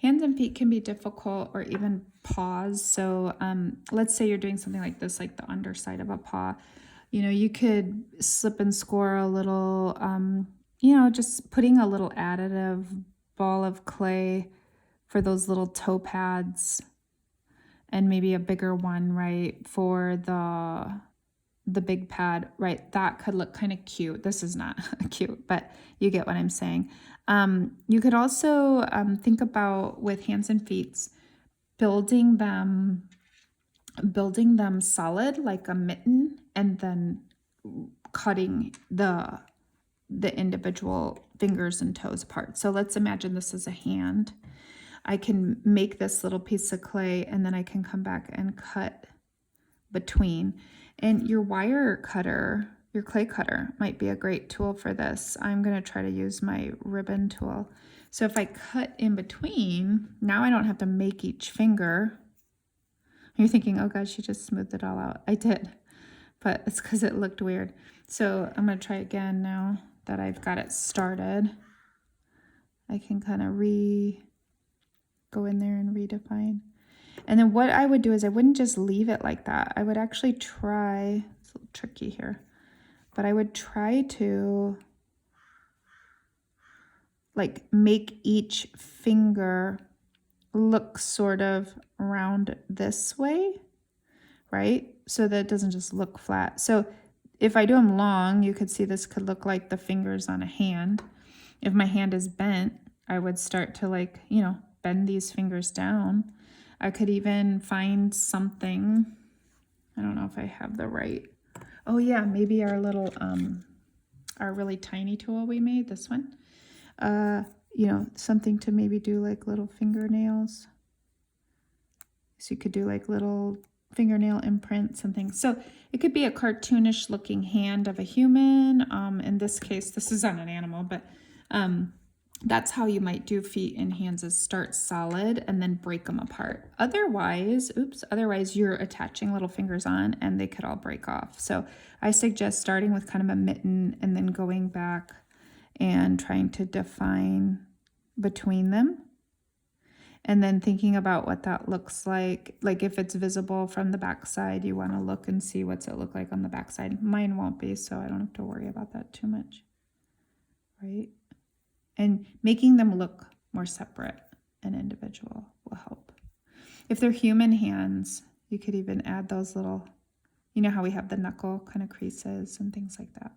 Hands and feet can be difficult, or even paws. So let's say you're doing something like this, like the underside of a paw. You know, you could slip and score a little, just putting a little additive ball of clay for those little toe pads, and maybe a bigger one, right, for the big pad, right? That could look kind of cute. This is not cute, but you get what I'm saying. You could also think about, with hands and feet, building them solid like a mitten, and then cutting the individual fingers and toes apart. So let's imagine this is a hand. I can make this little piece of clay, and then I can come back and cut between. And your wire cutter, your clay cutter, might be a great tool for this. I'm going to try to use my ribbon tool. So if I cut in between, now I don't have to make each finger. You're thinking, oh God, she just smoothed it all out. I did, but it's because it looked weird. So I'm going to try again now that I've got it started. I can kind of go in there and redefine. And then what I would do is I wouldn't just leave it like that. I would actually try, it's a little tricky here, but I would try to like make each finger look sort of round this way, right? So that it doesn't just look flat. So if I do them long, you could see this could look like the fingers on a hand. If my hand is bent, I would start to bend these fingers down. I could even find something. I don't know if I have the right. Oh yeah, maybe our little, our really tiny tool we made, this one. Something to maybe do like little fingernails. So you could do like little fingernail imprints and things. So it could be a cartoonish looking hand of a human. In this case, this is on an animal, but that's how you might do feet and hands, is start solid and then break them apart. Otherwise you're attaching little fingers on and they could all break off. So I suggest starting with kind of a mitten and then going back and trying to define between them. And then thinking about what that looks like. Like if it's visible from the backside, you want to look and see what's it look like on the backside. Mine won't be, so I don't have to worry about that too much, right? And making them look more separate and individual will help. If they're human hands, you could even add those little, you know how we have the knuckle kind of creases and things like that.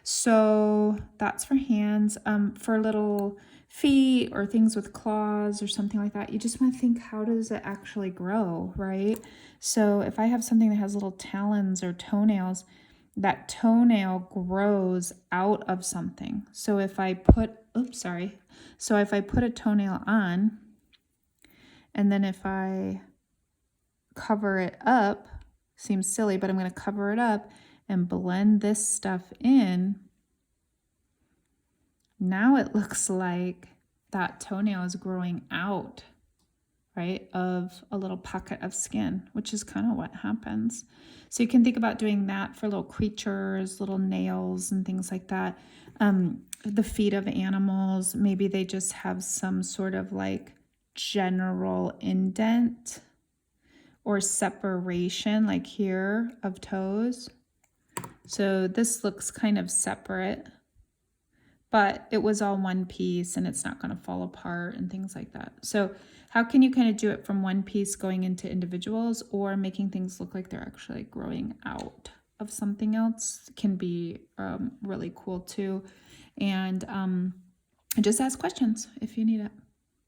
So that's for hands. For little feet or things with claws or something like that, you just want to think, how does it actually grow, right? So if I have something that has little talons or toenails, that toenail grows out of something. So if I put, if I put a toenail on, and then if I cover it up, seems silly, but I'm going to cover it up and blend this stuff in. Now it looks like that toenail is growing out, right, of a little pocket of skin, which is kind of what happens. So you can think about doing that for little creatures, little nails and things like that. The feet of animals, maybe they just have some sort of like general indent or separation, like here, of toes. So this looks kind of separate, but it was all one piece and it's not going to fall apart and things like that. So how can you kind of do it from one piece going into individuals, or making things look like they're actually growing out of something else can be really cool too. And just ask questions if you need it.